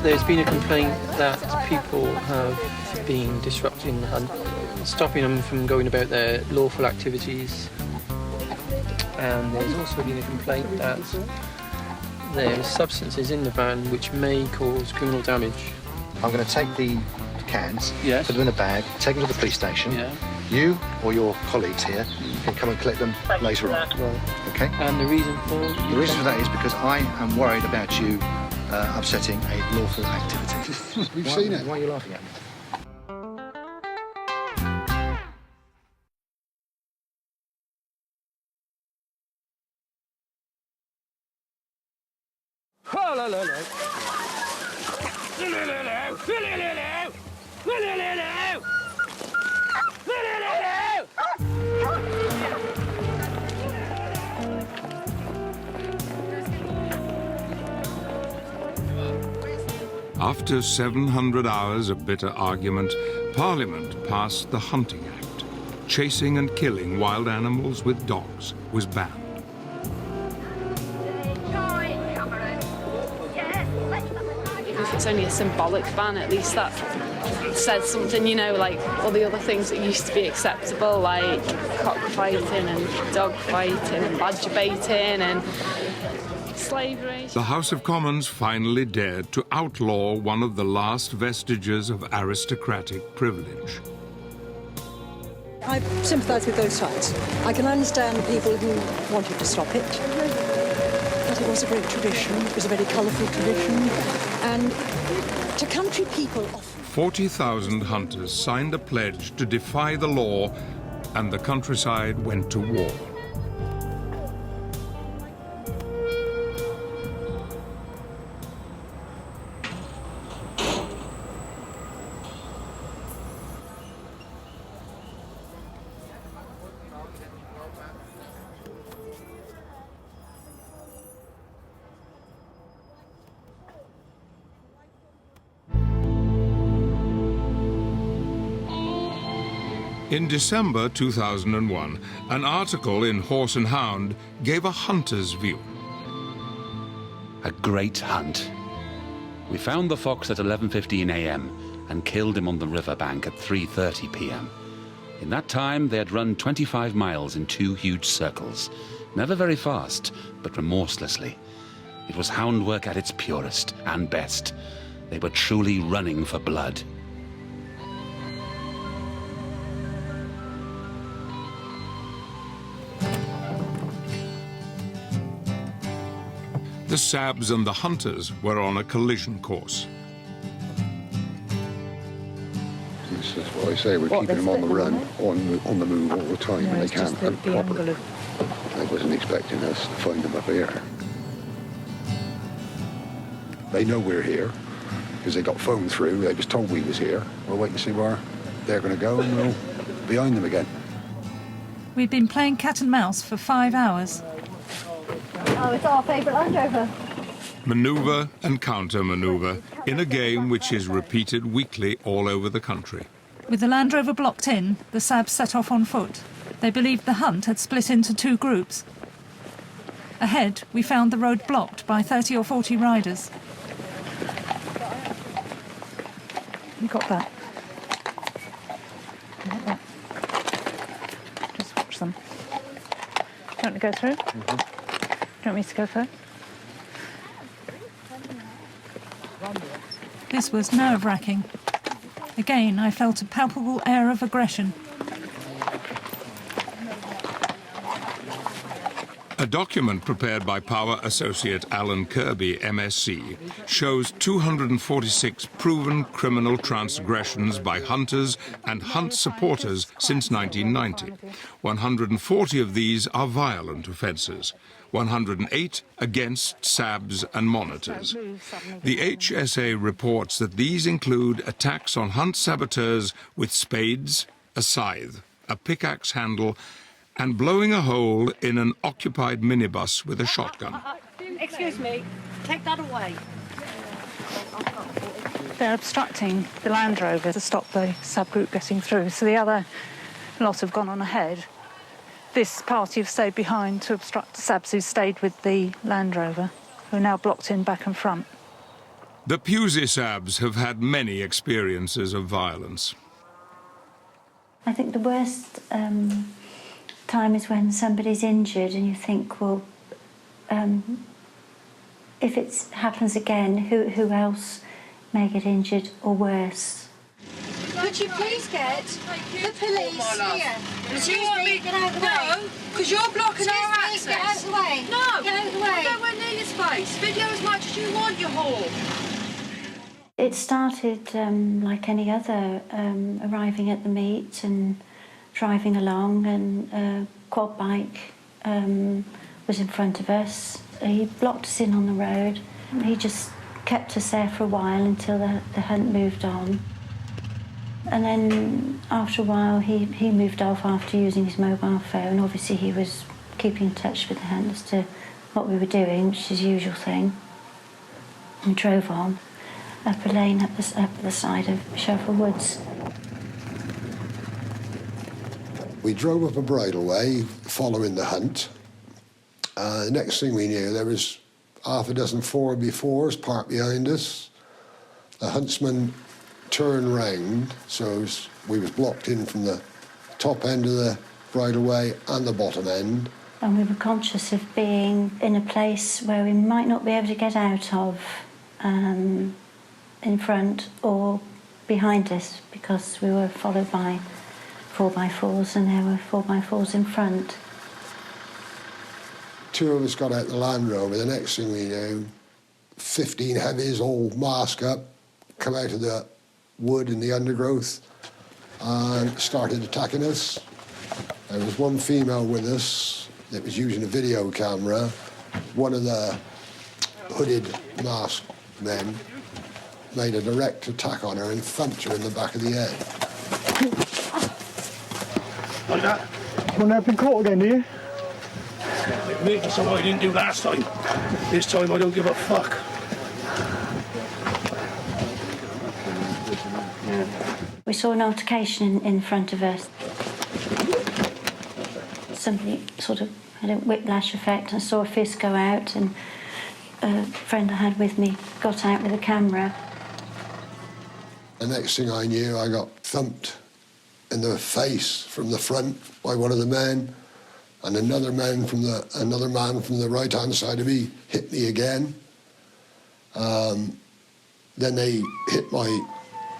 There's been a complaint that people have been disrupting the hunt, stopping them from going about their lawful activities. And there's also been a complaint that there's substances in the van which may cause criminal damage. I'm going to take the cans, Yes. put them in a bag, take them to the police station. Yeah. You or your colleagues here can come and collect them later on. Right. Okay? And the reason for The reason for that is because I am worried about you upsetting a lawful activity. We've seen it. Why are you laughing at me? After 700 hours of bitter argument, Parliament passed the Hunting Act. Chasing and killing wild animals with dogs was banned. If it's only a symbolic ban, at least that says something, you know, like all the other things that used to be acceptable, like cockfighting and dog fighting and badger baiting and slavery. The House of Commons finally dared to outlaw one of the last vestiges of aristocratic privilege. I sympathise with both sides. I can understand people who wanted to stop it, but it was a great tradition. It was a very colourful tradition, and to country people often... 40,000 hunters signed a pledge to defy the law, and the countryside went to war. In December 2001, an article in Horse and Hound gave a hunter's view. A great hunt. We found the fox at 11:15 a.m. and killed him on the riverbank at 3:30 p.m. In that time, they had run 25 miles in 2 huge circles. Never very fast, but remorselessly. It was hound work at its purest and best. They were truly running for blood. The Sabs and the hunters were on a collision course. This is what I say, we're keeping them on the run, on the move all the time, and they can't hunt properly. I wasn't expecting us to find them up here. They know we're here, because they got phoned through, they was told we was here. We'll wait and see where they're going to go, and we'll be behind them again. We'd been playing cat and mouse for 5 hours. Oh, it's our favourite Land Rover. Manoeuvre and counter-manoeuvre in a game which is repeated weekly all over the country. With the Land Rover blocked in, the Sabs set off on foot. They believed the hunt had split into 2 groups. Ahead, we found the road blocked by 30 or 40 riders. You got that? You got that? Just watch them. Do you want to go through? Do you want me to go through? This was nerve-wracking. Again, I felt a palpable air of aggression. A document prepared by Power associate Alan Kirby, MSc, shows 246 proven criminal transgressions by hunters and hunt supporters since 1990. 140 of these are violent offences, 108 against SABs and monitors. The HSA reports that these include attacks on hunt saboteurs with spades, a scythe, a pickaxe handle, and blowing a hole in an occupied minibus with a shotgun. Excuse me, take that away. They're obstructing the Land Rover to stop the subgroup getting through, so the other lot have gone on ahead. This party have stayed behind to obstruct the Sabs who stayed with the Land Rover, who are now blocked in back and front. The Pusey Sabs have had many experiences of violence. I think the worst time is when somebody's injured and you think, well, if it happens again, who else may get injured or worse? Could you please get the police here? Excuse me, get out of the way. no, because you're blocking our access. Get out of the way. No, get out of the way. I don't want near your space. Video as much as you want, you whore. It started like any other, arriving at the meet and driving along, and a quad bike was in front of us. He blocked us in on the road. He just kept us there for a while until the hunt moved on. And then after a while he moved off after using his mobile phone. Obviously he was keeping in touch with the hunt as to what we were doing, which is his usual thing. And drove on up a lane up the side of Shovel Woods. We drove up a bridleway following the hunt. The next thing we knew, there was half a dozen 4x4s parked behind us. The huntsman turned round, so we was blocked in from the top end of the bridleway and the bottom end. And we were conscious of being in a place where we might not be able to get out of, in front or behind us, because we were followed by 4x4s and there were 4x4s in front. Two of us got out the Land Rover. The next thing we knew, 15 heavies, all masked up, come out of the wood and the undergrowth and started attacking us. There was one female with us that was using a video camera. One of the hooded masked men made a direct attack on her and thumped her in the back of the head. Like that? You want to have been caught again, do you? Me, that's what I didn't do last time. This time I don't give a fuck. We saw an altercation in front of us. Somebody sort of had a whiplash effect. I saw a fist go out, and a friend I had with me got out with a camera. The next thing I knew, I got thumped in the face from the front by one of the men, and another man from the right-hand side of me hit me again. Then they hit my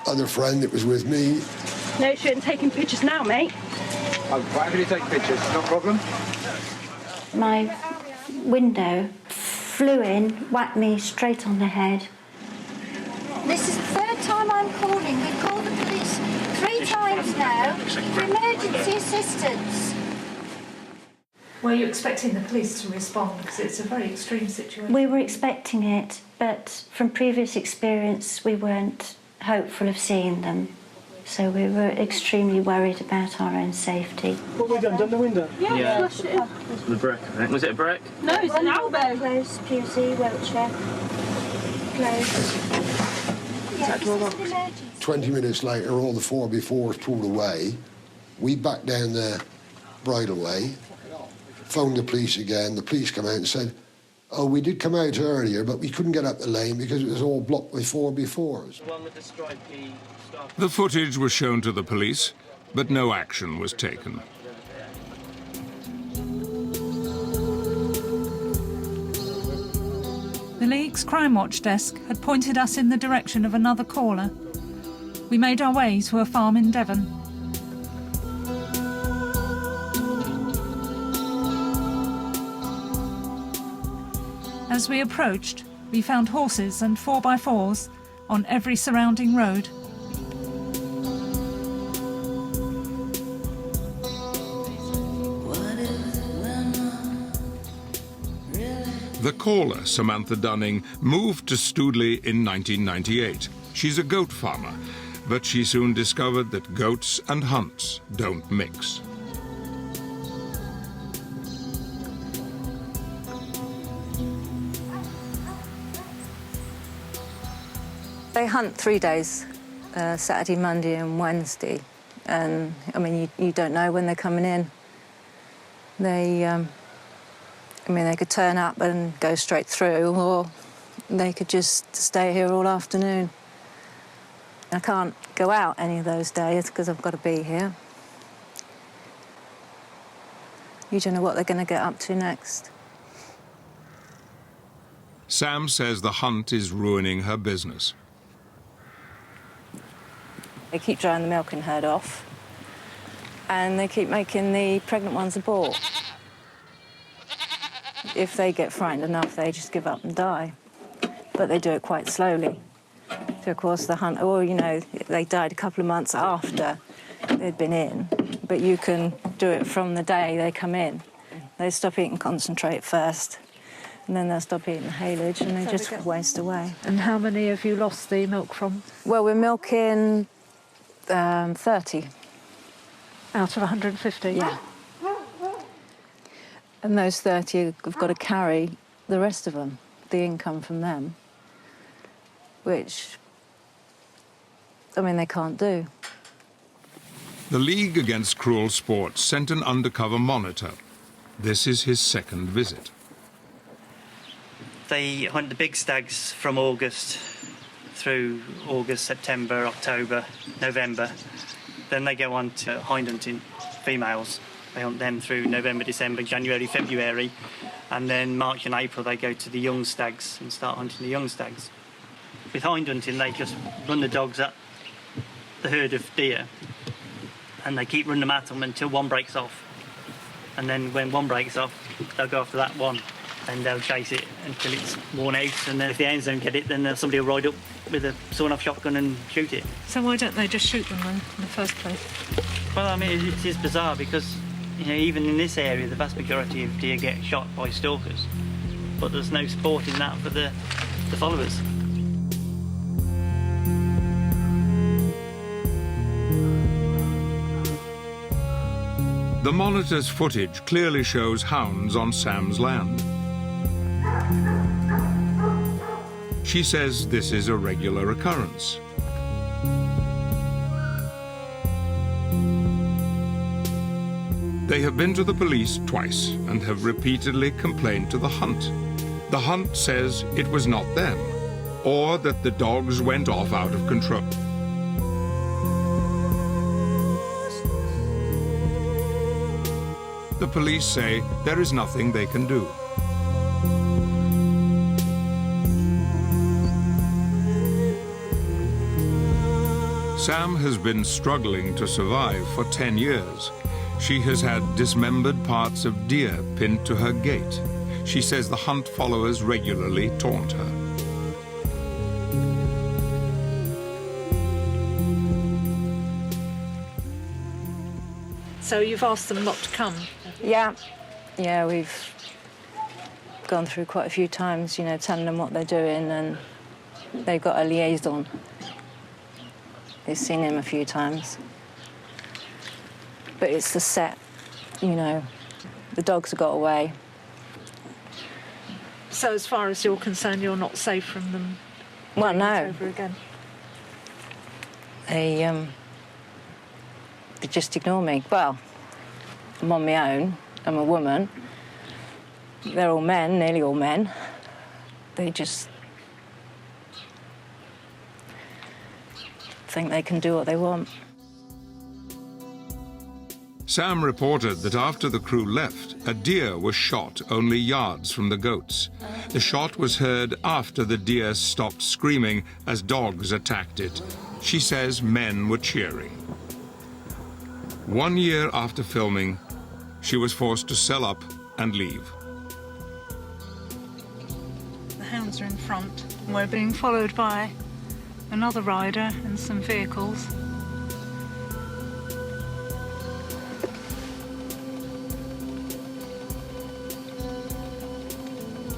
other friend that was with me. No shouldn't taking pictures now, mate. I'm happy to take pictures, no problem. My window flew in, whacked me straight on the head. This is the third time I'm calling. We've called the police 3 times now for emergency assistance. Were you expecting the police to respond? Because it's a very extreme situation. We were expecting it, but from previous experience we weren't hopeful of seeing them. So we were extremely worried about our own safety. What have we done the window? Yeah. Flushed it in. The brick, I think. Was it a brick? No, it's an elbow. Close, Pusey, Wiltshire. Close. Yeah, this is an emergency. 20 minutes later, all the 4x4s pulled away. We backed down the bridleway, phoned the police again. The police come out and said, oh, we did come out earlier, but we couldn't get up the lane because it was all blocked with 4x4s. The footage was shown to the police, but no action was taken. The League's Crime Watch desk had pointed us in the direction of another caller. We made our way to a farm in Devon. As we approached, we found horses and 4x4s on every surrounding road. The caller, Samantha Dunning, moved to Stoodley in 1998. She's a goat farmer, but she soon discovered that goats and hunts don't mix. They hunt 3 days, Saturday, Monday and Wednesday. And, I mean, you don't know when they're coming in. They could turn up and go straight through, or they could just stay here all afternoon. I can't go out any of those days because I've got to be here. You don't know what they're going to get up to next. Sam says the hunt is ruining her business. They keep drying the milking herd off, and they keep making the pregnant ones abort. If they get frightened enough, they just give up and die. But they do it quite slowly. So, of course, the hunt, or, you know, they died a couple of months after they'd been in, but you can do it from the day they come in. They stop eating concentrate first, and then they'll stop eating the haylage, and they just waste away. And how many have you lost the milk from? Well, we're milking 30. Out of 150? Yeah. And those 30 have got to carry the rest of them, the income from them, which, I mean, they can't do. The League Against Cruel Sport sent an undercover monitor. This is his second visit. They hunt the big stags from August through August, September, October, November. Then they go on to hind hunting females. They hunt them through November, December, January, February, and then March and April they go to the young stags and start hunting the young stags. With hind hunting, they just run the dogs at the herd of deer, and they keep running them at them until one breaks off. And then when one breaks off, they'll go after that one, and they'll chase it until it's worn out. And then if the hounds don't get it, then somebody will ride up with a sawn-off shotgun and shoot it. So why don't they just shoot them then, in the first place? Well, I mean, it is bizarre because, you know, even in this area, the vast majority of deer get shot by stalkers, but there's no support in that for the followers. The monitor's footage clearly shows hounds on Sam's land. She says this is a regular occurrence. They have been to the police twice and have repeatedly complained to the hunt. The hunt says it was not them, or that the dogs went off out of control. The police say there is nothing they can do. Sam has been struggling to survive for 10 years. She has had dismembered parts of deer pinned to her gate. She says the hunt followers regularly taunt her. So you've asked them not to come? Yeah, we've gone through quite a few times, you know, telling them what they're doing, and they've got a liaison. They've seen him a few times. But it's the set, you know, the dogs have got away. So as far as you're concerned, you're not safe from them? Well, no. Over again? They just ignore me. Well, I'm on my own. I'm a woman. They're all men, nearly all men. They just think they can do what they want. Sam reported that after the crew left, a deer was shot only yards from the goats. The shot was heard after the deer stopped screaming as dogs attacked it. She says men were cheering. 1 year after filming, she was forced to sell up and leave. The hounds are in front. We're being followed by another rider and some vehicles.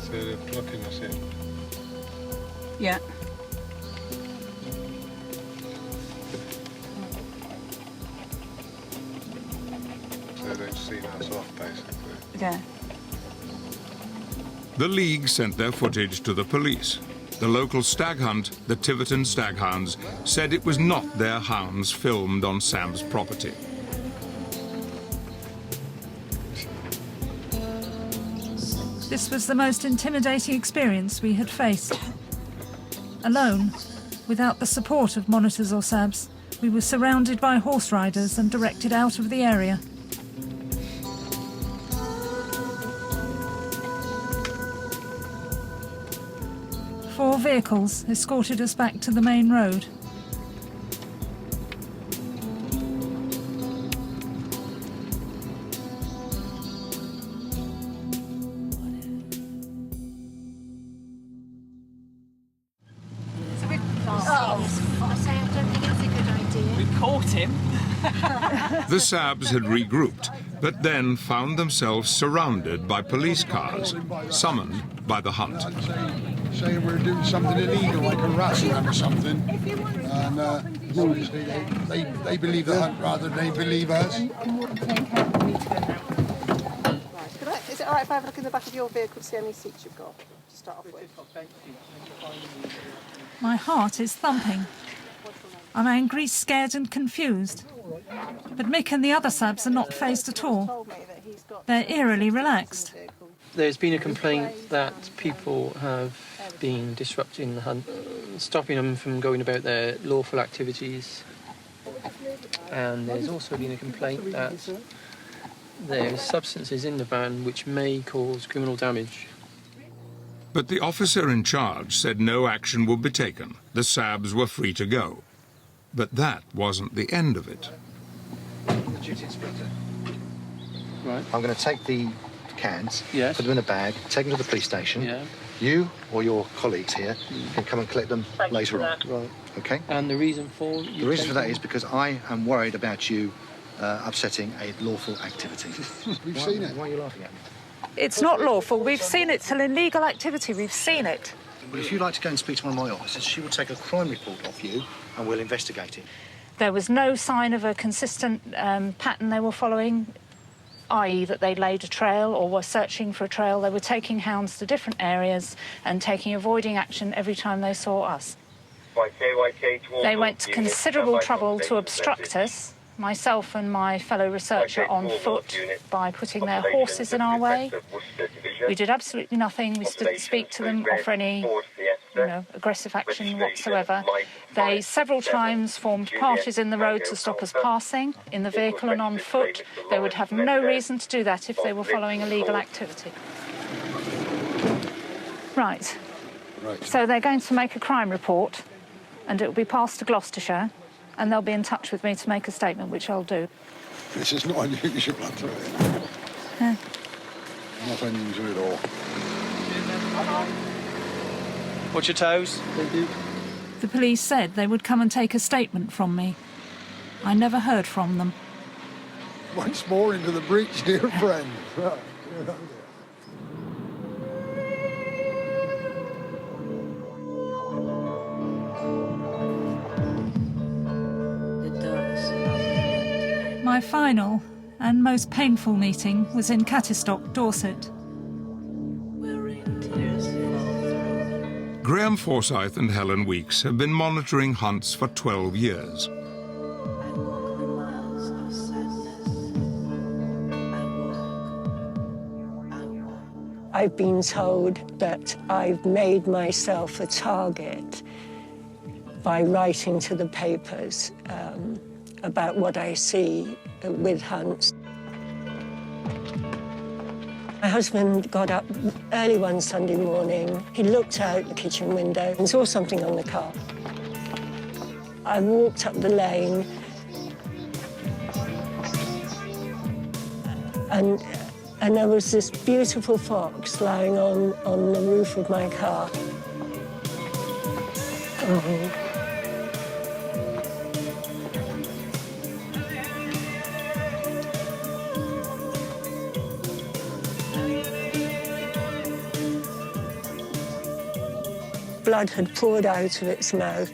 So they're blocking us in. Yeah. So they've seen us off, basically. Yeah. The League sent their footage to the police. The local stag hunt, the Tiverton Staghounds, said it was not their hounds filmed on Sam's property. This was the most intimidating experience we had faced. Alone, without the support of monitors or SABs, we were surrounded by horse riders and directed out of the area. Four vehicles escorted us back to the main road. We caught him. The Sabs had regrouped, but then found themselves surrounded by police cars, summoned by the hunt. Say we're doing something illegal, like harassing them or something, and obviously they believe the hunt rather than they believe us. Is it all right if I have a look in the back of your vehicle to see how many seats you've got to start off with? My heart is thumping. I'm angry, scared and confused. But Mick and the other SABs are not fazed at all. They're eerily relaxed. There's been a complaint that people have been disrupting the hunt, stopping them from going about their lawful activities. And there's also been a complaint that there's substances in the van which may cause criminal damage. But the officer in charge said no action would be taken. The Sabs were free to go. But that wasn't the end of it. The duty inspector. Right. I'm going to take the cans, yes, put them in a bag, take them to the police station. Yeah. You or your colleagues here can come and collect them later on. Right. Okay? And the reason for The reason for that is because I am worried about you upsetting a lawful activity. We've seen it. Why are you laughing at me? It's not lawful. We've seen it. It's an illegal activity. We've seen it. Well, if you'd like to go and speak to one of my officers, she will take a crime report off you and we'll investigate it. There was no sign of a consistent pattern they were following, i.e. that they laid a trail or were searching for a trail. They were taking hounds to different areas and avoiding action every time they saw us. They went to considerable trouble to obstruct us, myself and my fellow researcher on foot, by putting their horses in our way. We did absolutely nothing. We didn't speak to them, offer any aggressive action whatsoever. They several times formed parties in the road to stop us passing, in the vehicle and on foot. They would have no reason to do that if they were following illegal activity. Right. So they're going to make a crime report, and it will be passed to Gloucestershire, and they'll be in touch with me to make a statement, which I'll do. This is not unusual, I'll tell you. Yeah. Not unusual at all. Watch your toes. Thank you. The police said they would come and take a statement from me. I never heard from them. Once more into the breach, dear friend. My final and most painful meeting was in Cattistock, Dorset. Graham Forsyth and Helen Weeks have been monitoring hunts for 12 years. I've been told that I've made myself a target by writing to the papers about what I see with hunts. My husband got up early one Sunday morning. He looked out the kitchen window and saw something on the car. I walked up the lane and there was this beautiful fox lying on the roof of my car. Oh. Blood had poured out of its mouth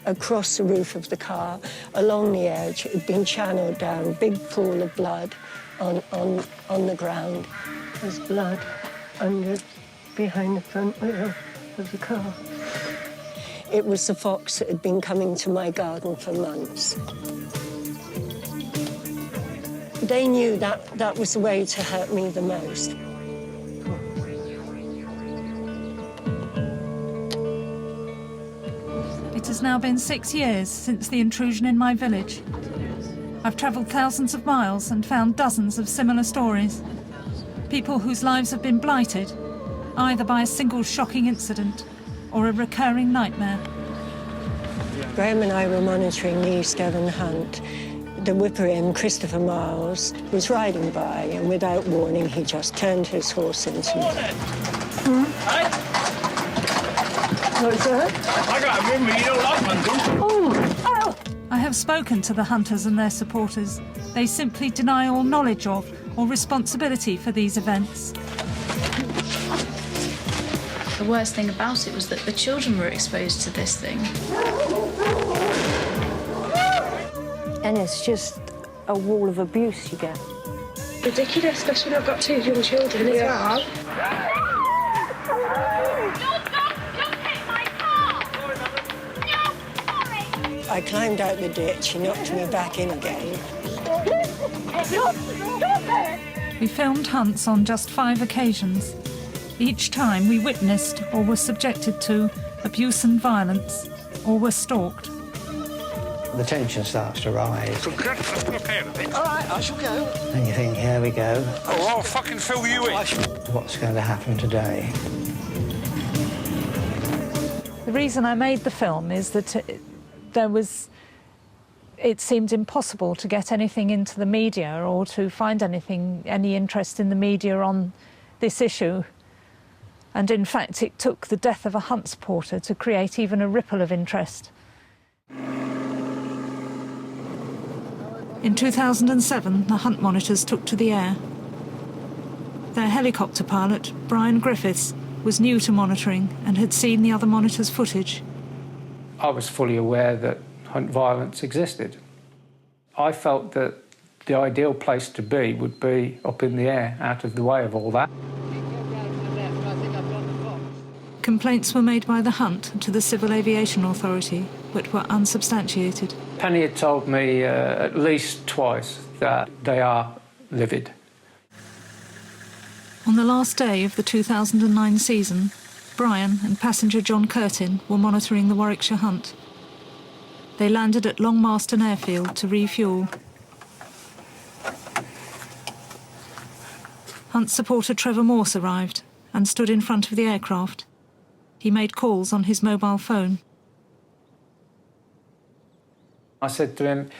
across the roof of the car, along the edge. It had been channeled down, big pool of blood on the ground. There's blood behind the front wheel of the car. It was the fox that had been coming to my garden for months. They knew that was the way to hurt me the most. It has now been 6 years since the intrusion in my village. I've travelled thousands of miles and found dozens of similar stories. People whose lives have been blighted, either by a single shocking incident or a recurring nightmare. Graham and I were monitoring the East Devon hunt. The whipper-in, Christopher Miles, was riding by, and without warning, he just turned his horse into me. What's that? I got a memory, you don't like hunting. I have spoken to the hunters and their supporters. They simply deny all knowledge of or responsibility for these events. The worst thing about it was that the children were exposed to this thing. And it's just a wall of abuse you get. Ridiculous, especially when I've got 2 young children as well. I climbed out the ditch, he knocked me back in again. We filmed hunts on just 5 occasions. Each time we witnessed or were subjected to abuse and violence, or were stalked. The tension starts to rise. Look out of it. All right, I shall go. And you think, here we go. Oh, I'll fucking fill you in. What's going to happen today? The reason I made the film is that it seemed impossible to get anything into the media or to find any interest in the media on this issue. And in fact, it took the death of a hunt supporter to create even a ripple of interest. In 2007, the hunt monitors took to the air. Their helicopter pilot, Brian Griffiths, was new to monitoring and had seen the other monitors' footage. I was fully aware that hunt violence existed. I felt that the ideal place to be would be up in the air, out of the way of all that. Complaints were made by the hunt to the Civil Aviation Authority, but were unsubstantiated. Penny had told me at least twice that they are livid. On the last day of the 2009 season, Brian and passenger John Curtin were monitoring the Warwickshire hunt. They landed at Long Marston Airfield to refuel. Hunt supporter Trevor Morse arrived and stood in front of the aircraft. He made calls on his mobile phone. I said to him,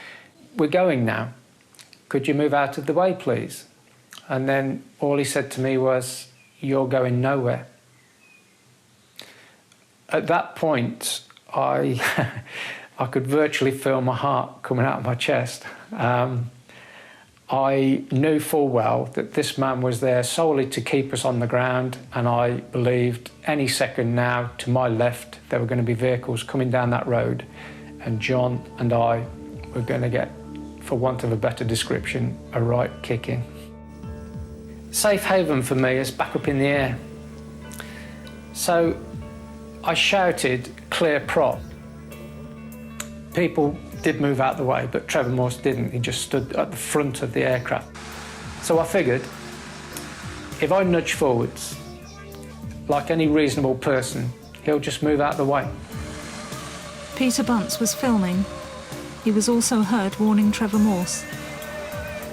"We're going now. Could you move out of the way, please?" And then all he said to me was, "You're going nowhere." At that point, I could virtually feel my heart coming out of my chest. I knew full well that this man was there solely to keep us on the ground, and I believed any second now, to my left, there were going to be vehicles coming down that road, and John and I were going to get, for want of a better description, a right kicking. Safe haven for me is back up in the air. So I shouted, "Clear prop." People did move out the way, but Trevor Morse didn't. He just stood at the front of the aircraft. So I figured, if I nudge forwards, like any reasonable person, he'll just move out the way. Peter Bunce was filming. He was also heard warning Trevor Morse.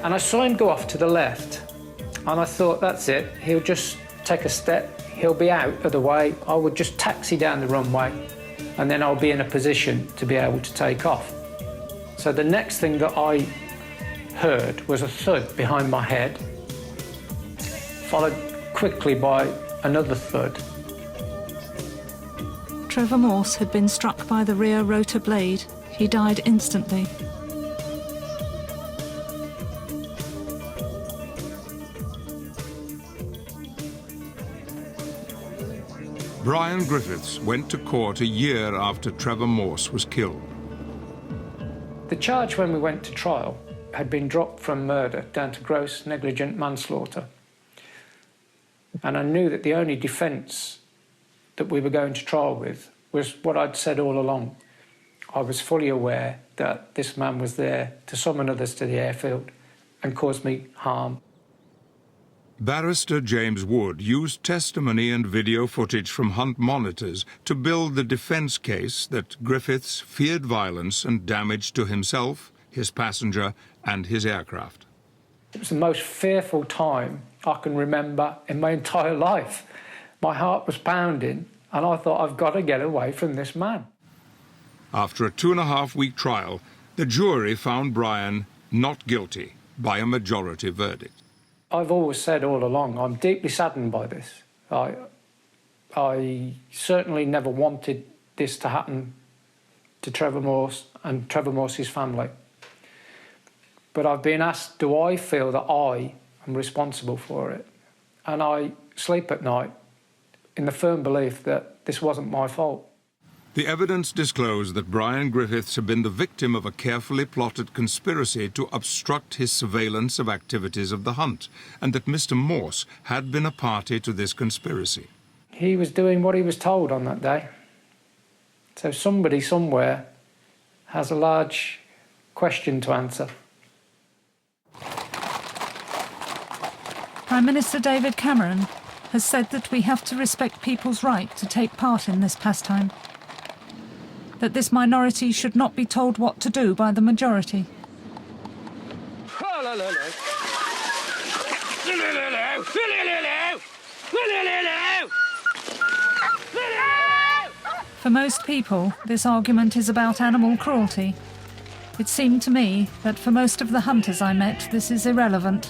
And I saw him go off to the left, and I thought, that's it. He'll just take a step, he'll be out of the way. I would just taxi down the runway, and then I'll be in a position to be able to take off. So the next thing that I heard was a thud behind my head, followed quickly by another thud. Trevor Morse had been struck by the rear rotor blade. He died instantly. Brian Griffiths went to court a year after Trevor Morse was killed. The charge when we went to trial had been dropped from murder down to gross negligent manslaughter. And I knew that the only defence that we were going to trial with was what I'd said all along. I was fully aware that this man was there to summon others to the airfield and cause me harm. Barrister James Wood used testimony and video footage from hunt monitors to build the defence case that Griffiths feared violence and damage to himself, his passenger and his aircraft. It was the most fearful time I can remember in my entire life. My heart was pounding and I thought, I've got to get away from this man. After a 2.5-week trial, the jury found Brian not guilty by a majority verdict. I've always said all along, I'm deeply saddened by this. I certainly never wanted this to happen to Trevor Morse and Trevor Morse's family. But I've been asked, do I feel that I am responsible for it? And I sleep at night in the firm belief that this wasn't my fault. The evidence disclosed that Brian Griffiths had been the victim of a carefully plotted conspiracy to obstruct his surveillance of activities of the hunt, and that Mr. Morse had been a party to this conspiracy. He was doing what he was told on that day. So somebody somewhere has a large question to answer. Prime Minister David Cameron has said that we have to respect people's right to take part in this pastime. That this minority should not be told what to do by the majority. For most people, this argument is about animal cruelty. It seemed to me that for most of the hunters I met, this is irrelevant.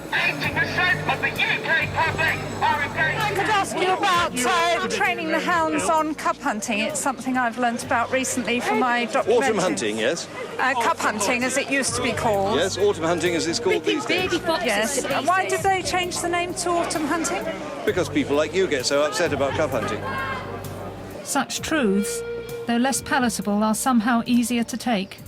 80% of the UK public are engaged. I could ask you about training the hounds on cub hunting. It's something I've learnt about recently from my documentary. Autumn hunting, yes. Cub hunting, as it used to be called. Yes, autumn hunting as it's called these days. Yes. Why did they change the name to autumn hunting? Because people like you get so upset about cub hunting. Such truths, though less palatable, are somehow easier to take.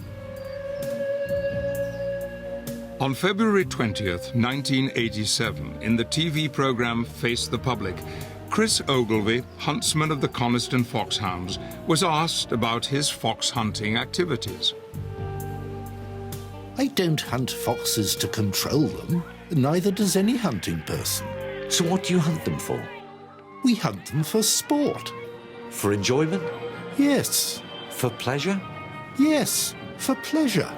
On February 20th, 1987, in the TV programme Face the Public, Chris Ogilvie, huntsman of the Coniston Foxhounds, was asked about his fox hunting activities. I don't hunt foxes to control them, neither does any hunting person. So what do you hunt them for? We hunt them for sport. For enjoyment? Yes. For pleasure? Yes, for pleasure.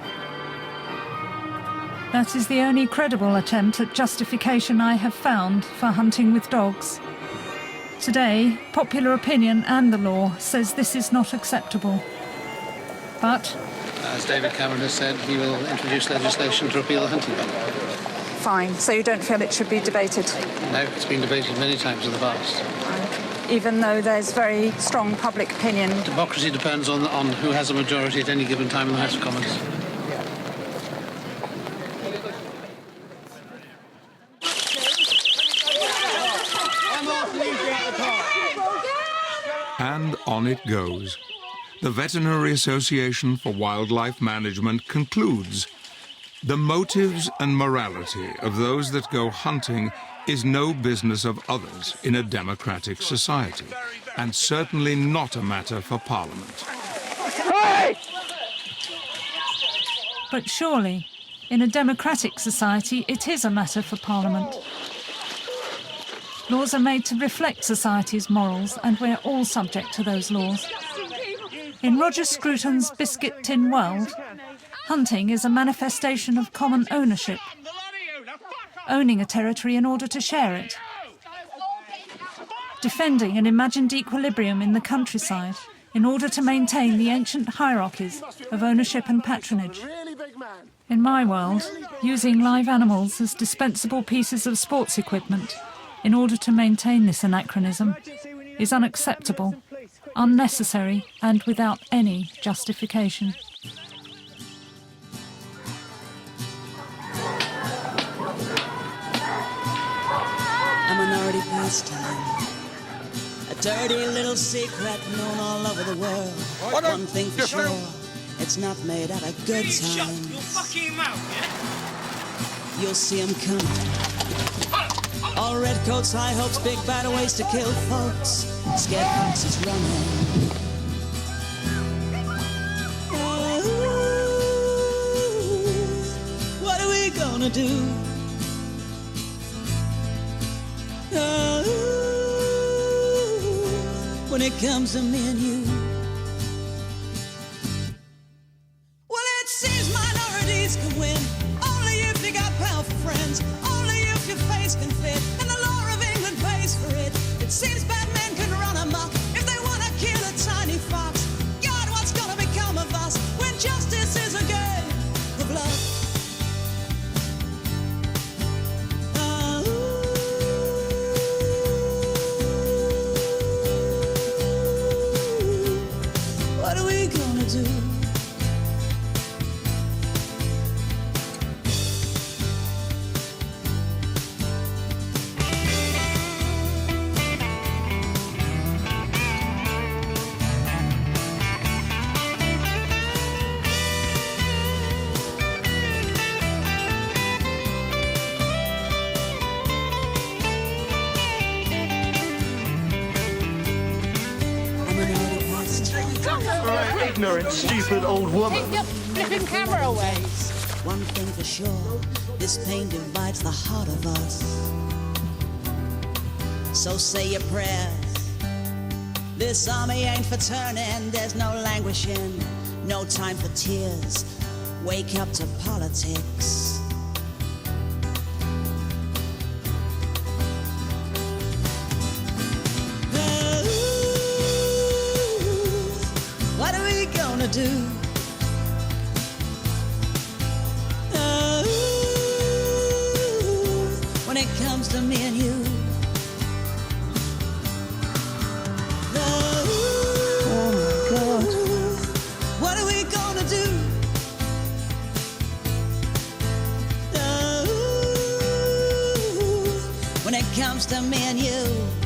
That is the only credible attempt at justification I have found for hunting with dogs. Today, popular opinion and the law says this is not acceptable. But, as David Cameron has said, he will introduce legislation to repeal the hunting ban. fine, so you don't feel it should be debated? No, it's been debated many times in the past. Even though there's very strong public opinion? Democracy depends on who has a majority at any given time in the House of Commons. And on it goes. The Veterinary Association for Wildlife Management concludes, the motives and morality of those that go hunting is no business of others in a democratic society, and certainly not a matter for Parliament. Hey! But surely, in a democratic society, it is a matter for Parliament. Laws are made to reflect society's morals, and we're all subject to those laws. In Roger Scruton's Biscuit Tin World, hunting is a manifestation of common ownership, owning a territory in order to share it, defending an imagined equilibrium in the countryside in order to maintain the ancient hierarchies of ownership and patronage. In my world, using live animals as dispensable pieces of sports equipment in order to maintain this anachronism is unacceptable, unnecessary, and without any justification. A minority pastime, a dirty little secret known all over the world. One thing for sure, it's not made out of good times. Shut your fucking mouth, yeah? You'll see 'em coming. All redcoats, high hopes, big bad ways to kill folks. Scared foxes running. What are we gonna do? when it comes to me and you. Well, it seems minorities can win only if you got powerful friends, only if your face can fit, and the law of England pays for it. It seems bad men can run amok if they want to kill a tiny fox. God, what's gonna become of us when justice is a game of love? What are we gonna do? Ignorant, stupid old woman. Take your flipping camera away. One thing for sure, this pain divides the heart of us. So say your prayers. This army ain't for turning, there's no languishing, no time for tears. Wake up to politics. What are we gonna do? When it comes to me and you. Oh my God. What are we gonna do? When it comes to me and you.